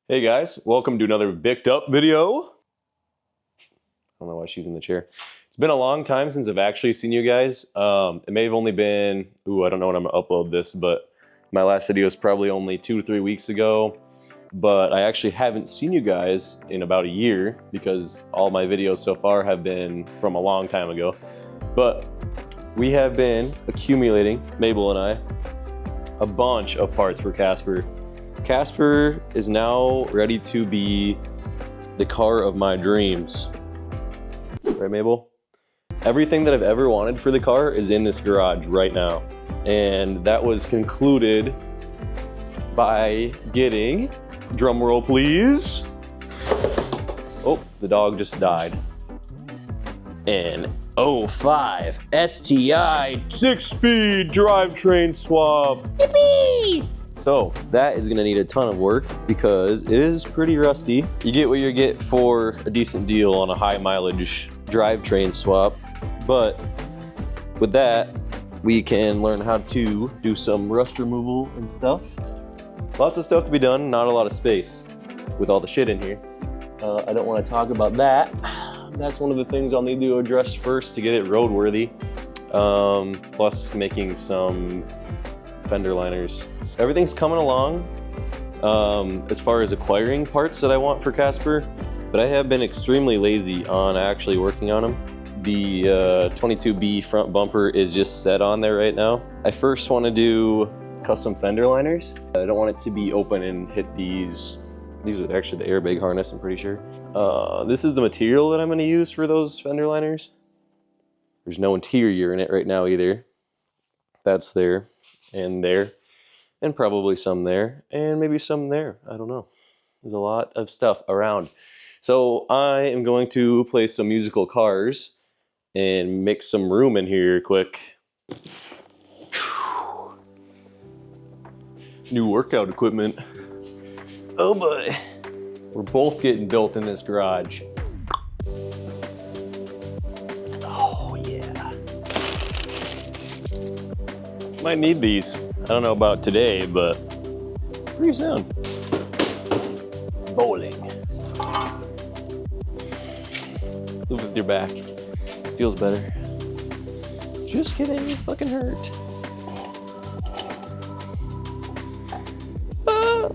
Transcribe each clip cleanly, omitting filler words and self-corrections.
Hey guys, welcome to another BickdUp video. I don't know why she's in the chair. It's been a long time since I've actually seen you guys. It may have only been, I don't know when I'm gonna upload this, but my last video is probably only 2 to 3 weeks ago. But I actually haven't seen you guys in about a year because all my videos so far have been from a long time ago. But we have been accumulating, Mabel and I, a bunch of parts for Casper. Casper is now ready to be the car of my dreams. Right, Mabel? Everything that I've ever wanted for the car is in this garage right now. And that was concluded by getting, drum roll please. Oh, the dog just died. An 05 STI 6-speed drivetrain swap. Yippee! So that is gonna need a ton of work because it is pretty rusty. You get what you get for a decent deal on a high mileage drivetrain swap. But with that, we can learn how to do some rust removal and stuff. Lots of stuff to be done, not a lot of space with all the shit in here. I don't wanna talk about that. That's one of the things I'll need to address first to get it roadworthy. Plus making some fender liners. Everything's coming along as far as acquiring parts that I want for Casper, but I have been extremely lazy on actually working on them. The 22B front bumper is just set on there right now. I first want to do custom fender liners. I don't want it to be open and hit these. These are actually the airbag harness, I'm pretty sure. This is the material that I'm going to use for those fender liners. There's no interior in it right now either. That's there and there. And probably some there, and maybe some there. I don't know. There's a lot of stuff around. So I am going to play some musical cars and mix some room in here quick. New workout equipment. Oh boy. We're both getting built in this garage. Oh yeah. Might need these. I don't know about today, but pretty soon. Bowling. Move with your back. Feels better. Just kidding, it fucking hurt. Ah.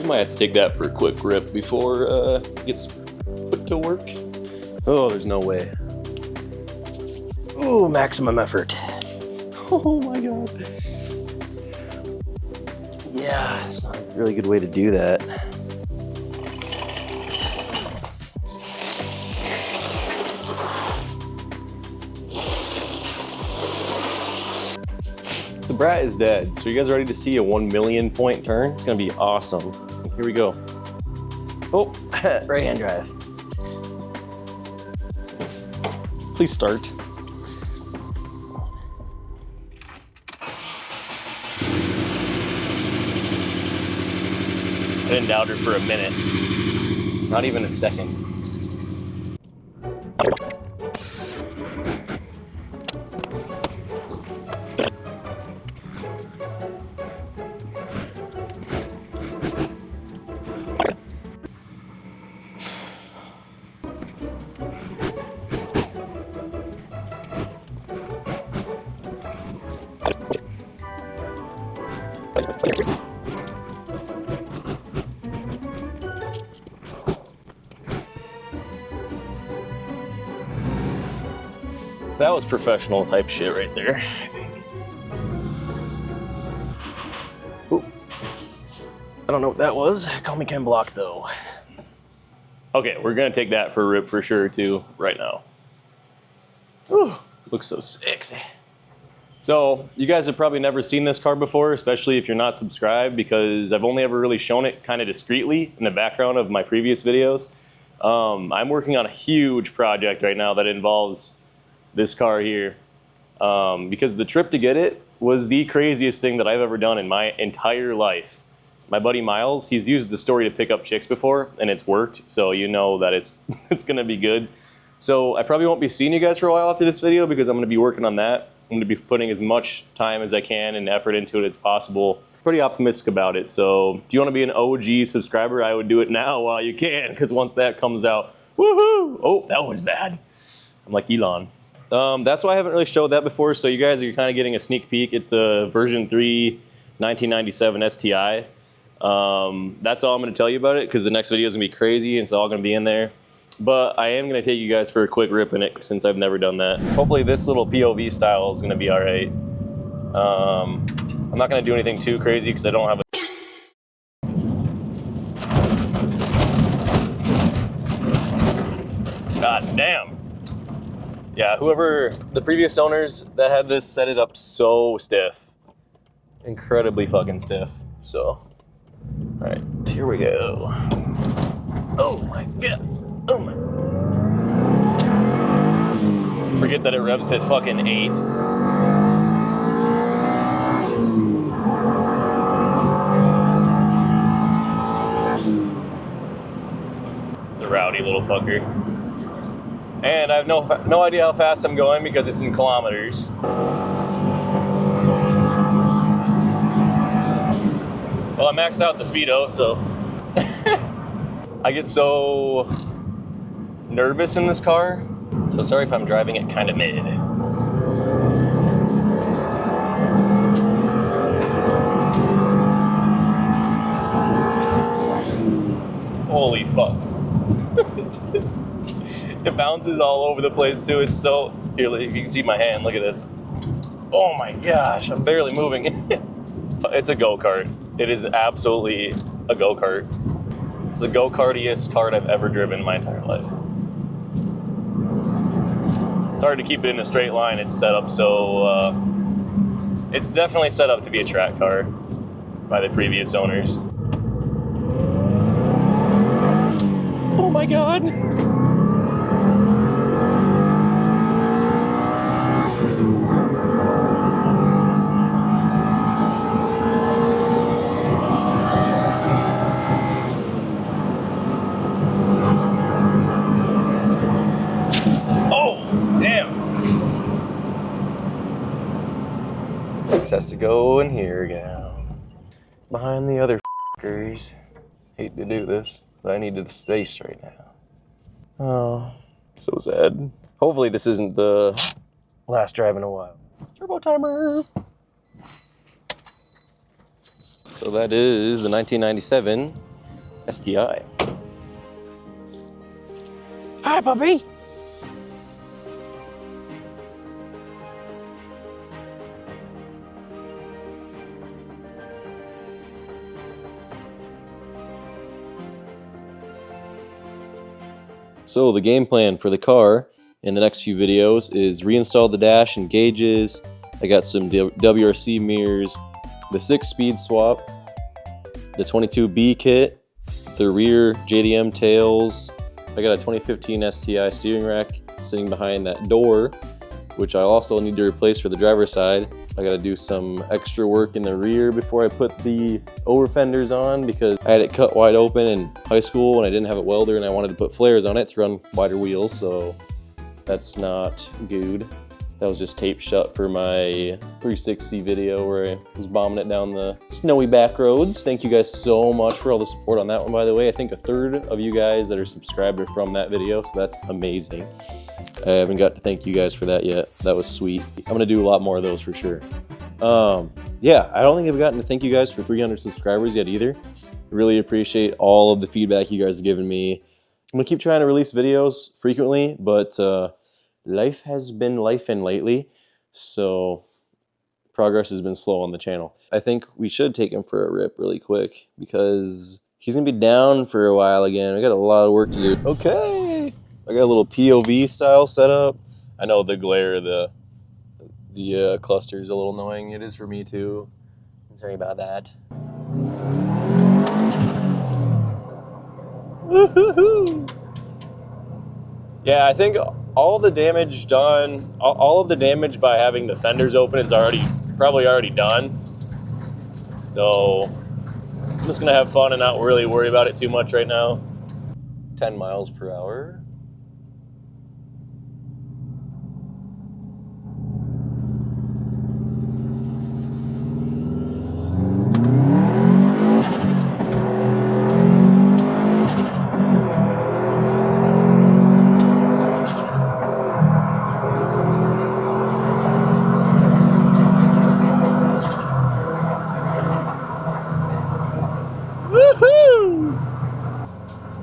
Might have to take that for a quick rip before it gets put to work. Oh, there's no way. Oh, maximum effort. Oh my God. Yeah, it's not a really good way to do that. The brat is dead, so you guys ready to see a 1 million point turn? It's gonna be awesome. Here we go. Oh, right hand drive. Please start. I didn't doubt her for a minute. Not even a second. That was professional type shit right there, I think. Ooh. I don't know what that was. Call me Ken Block though. Okay, we're gonna take that for a rip for sure too, right now. Ooh, looks so sexy. So you guys have probably never seen this car before, especially if you're not subscribed, because I've only ever really shown it kind of discreetly in the background of my previous videos. I'm working on a huge project right now that involves this car here, because the trip to get it was the craziest thing that I've ever done in my entire life. My buddy Miles, he's used the story to pick up chicks before, and it's worked, so you know that it's gonna be good. So I probably won't be seeing you guys for a while after this video, because I'm gonna be working on that. I'm gonna be putting as much time as I can and effort into it as possible. Pretty optimistic about it, so if you wanna be an OG subscriber, I would do it now while you can, because once that comes out, woohoo! Oh, that was bad. I'm like Elon. That's why I haven't really showed that before, so you guys are kind of getting a sneak peek. It's a version 3 1997 STI. That's all I'm going to tell you about it, because the next video is going to be crazy and it's all going to be in there. But I am going to take you guys for a quick rip in it, since I've never done that. Hopefully this little POV style is going to be all right. I'm not going to do anything too crazy because I don't have a... God damn. Yeah, whoever, the previous owners that had this set it up so stiff. Incredibly fucking stiff. So, all right, here we go. Oh my God. Oh my. Forget that it revs to fucking 8. It's a rowdy little fucker. And I have no idea how fast I'm going because it's in kilometers. Well, I maxed out the speedo, so I get so nervous in this car. So sorry if I'm driving it kind of mid. Holy fuck. It bounces all over the place too. It's so, here, if you can see my hand, look at this. Oh my gosh, I'm barely moving. It's a go-kart. It is absolutely a go-kart. It's the go-kartiest kart I've ever driven in my entire life. It's hard to keep it in a straight line. It's set up so, it's definitely set up to be a track car by the previous owners. Oh my God. This has to go in here again. Behind the other f***ers. Hate to do this, but I need the space right now. Oh, so sad. Hopefully this isn't the last drive in a while. Turbo timer! So that is the 1997 STI. Hi, puppy! So the game plan for the car in the next few videos is reinstall the dash and gauges. I got some WRC mirrors, the 6-speed swap, the 22B kit, the rear JDM tails. I got a 2015 STI steering rack sitting behind that door, which I also need to replace for the driver's side. I gotta do some extra work in the rear before I put the over fenders on, because I had it cut wide open in high school and I didn't have it welder, and I wanted to put flares on it to run wider wheels, so that's not good. That was just taped shut for my 360 video where I was bombing it down the snowy back roads. Thank you guys so much for all the support on that one, by the way. I think a third of you guys that are subscribed are from that video, so that's amazing. I haven't got to thank you guys for that yet. That was sweet. I'm gonna do a lot more of those for sure. Yeah, I don't think I've gotten to thank you guys for 300 subscribers yet either. Really appreciate all of the feedback you guys have given me. I'm gonna keep trying to release videos frequently, but life has been lifing lately, so progress has been slow on the channel. I think we should take him for a rip really quick, because he's gonna be down for a while again. We got a lot of work to do. Okay, I got a little POV style setup. I know the glare, the The cluster is a little annoying. It is for me too. I'm sorry about that. Woohoo! Yeah, I think all the damage done, all of the damage by having the fenders open is probably already done. So I'm just gonna have fun and not really worry about it too much right now. 10 miles per hour.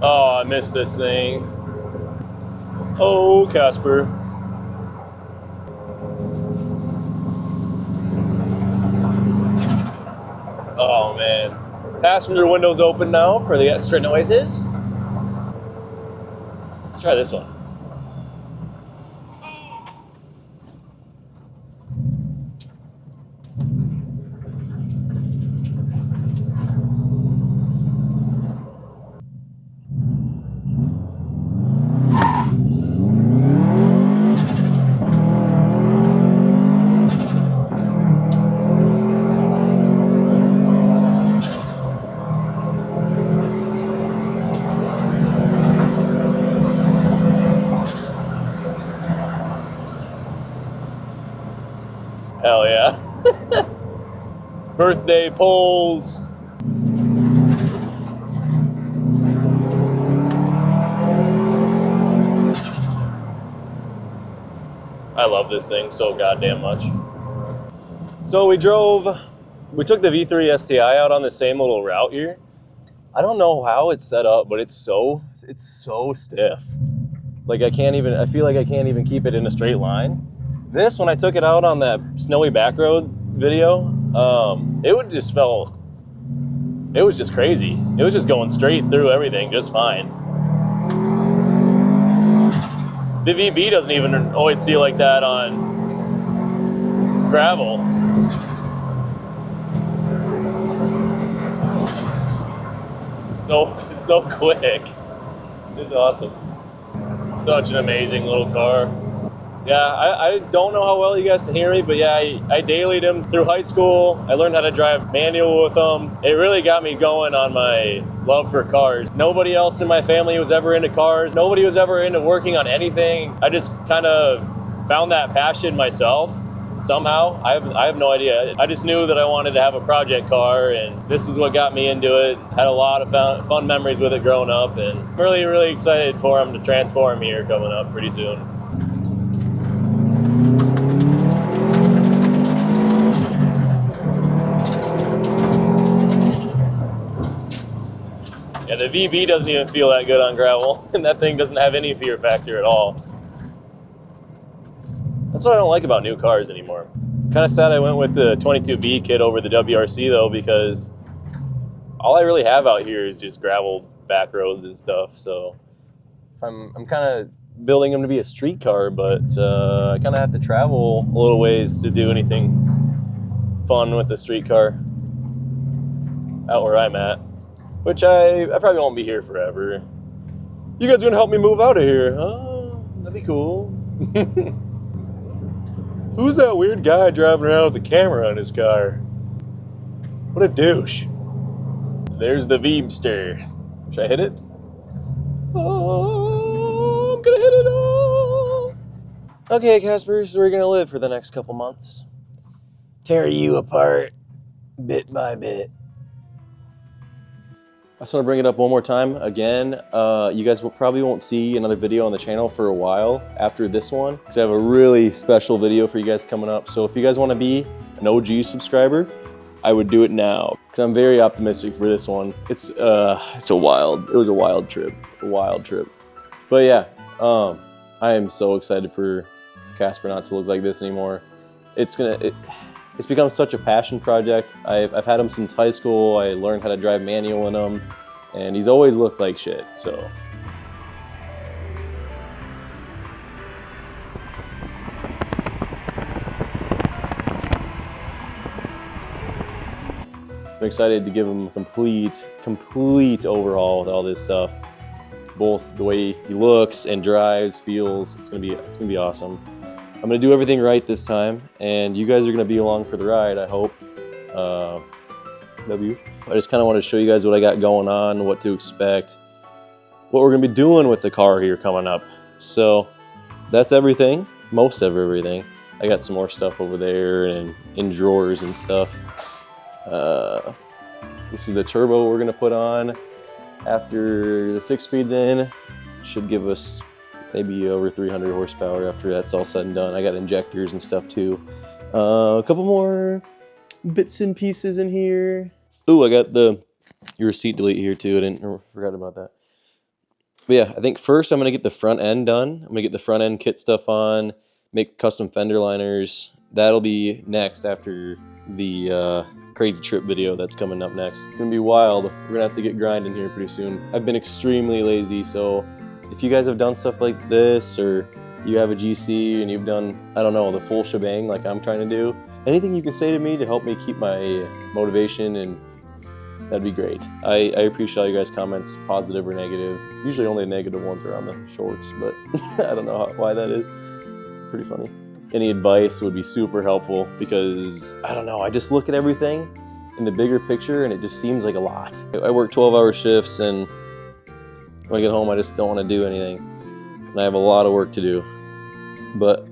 Oh, I missed this thing. Oh, Casper. Oh, man. Passenger windows open now for the extra noises. Let's try this one. Hell yeah. Birthday polls. I love this thing so goddamn much. So we took the V3 STI out on the same little route here. I don't know how it's set up, but it's so stiff. Like I feel like I can't even keep it in a straight line. This, when I took it out on that snowy back road video, it was just crazy. It was just going straight through everything just fine. The VB doesn't even always feel like that on gravel. It's so quick. It's awesome. Such an amazing little car. Yeah, I don't know how well you guys can hear me, but yeah, I dailied him through high school. I learned how to drive manual with him. It really got me going on my love for cars. Nobody else in my family was ever into cars. Nobody was ever into working on anything. I just kind of found that passion myself somehow. I have no idea. I just knew that I wanted to have a project car, and this is what got me into it. Had a lot of fun memories with it growing up, and I'm really, really excited for him to transform here coming up pretty soon. Yeah, the VB doesn't even feel that good on gravel, and that thing doesn't have any fear factor at all. That's what I don't like about new cars anymore. Kind of sad I went with the 22B kit over the WRC though, because all I really have out here is just gravel back roads and stuff. So I'm kind of building them to be a street car, but I kind of have to travel a little ways to do anything fun with the street car out where I'm at. Which I probably won't be here forever. You guys gonna help me move out of here? Oh, that'd be cool. Who's that weird guy driving around with a camera on his car? What a douche. There's the Veebster. Should I hit it? Oh, I'm gonna hit it all. Okay, Casper, so we're gonna live for the next couple months. Tear you apart, bit by bit. I just want to bring it up one more time again. You guys probably won't see another video on the channel for a while after this one, because I have a really special video for you guys coming up. So if you guys want to be an OG subscriber, I would do it now, because I'm very optimistic for this one. It was a wild trip, But yeah, I am so excited for Casper not to look like this anymore. It's become such a passion project. I've had him since high school. I learned how to drive manual in him, and he's always looked like shit, so. I'm excited to give him a complete overhaul with all this stuff. Both the way he looks and drives, feels. It's gonna be awesome. I'm gonna do everything right this time, and you guys are gonna be along for the ride, I hope. Love you. I just kind of want to show you guys what I got going on, what to expect, what we're gonna be doing with the car here coming up. So that's everything, most of everything. I got some more stuff over there and in drawers and stuff. This is the turbo we're gonna put on after the 6-speed's in. Should give us maybe over 300 horsepower after that's all said and done. I got injectors and stuff too. A couple more bits and pieces in here. Ooh, I got your receipt delete here too. I forgot about that. But yeah, I think first I'm gonna get the front end done. I'm gonna get the front end kit stuff on, make custom fender liners. That'll be next after the crazy trip video that's coming up next. It's gonna be wild. We're gonna have to get grinding here pretty soon. I've been extremely lazy, so if you guys have done stuff like this, or you have a GC and you've done, I don't know, the full shebang like I'm trying to do, anything you can say to me to help me keep my motivation, and that'd be great. I appreciate all you guys' comments, positive or negative. Usually only the negative ones are on the shorts, but I don't know why that is. It's pretty funny. Any advice would be super helpful because, I don't know, I just look at everything in the bigger picture and it just seems like a lot. I work 12-hour shifts, and when I get home I just don't want to do anything. And I have a lot of work to do. But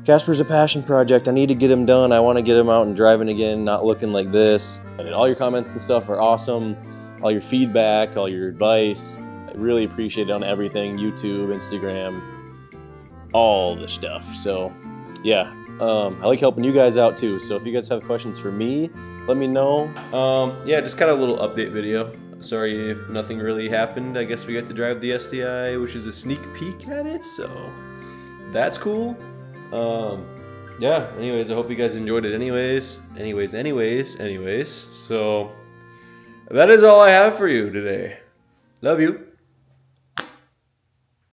Casper's a passion project. I need to get him done. I want to get him out and driving again, not looking like this. And all your comments and stuff are awesome. All your feedback, all your advice. I really appreciate it on everything, YouTube, Instagram, all the stuff. So yeah, I like helping you guys out too. So if you guys have questions for me, let me know. Yeah, just kind of a little update video. Sorry if nothing really happened. I guess we got to drive the STI, which is a sneak peek at it. So that's cool. Yeah, anyways, I hope you guys enjoyed it anyways. So that is all I have for you today. Love you.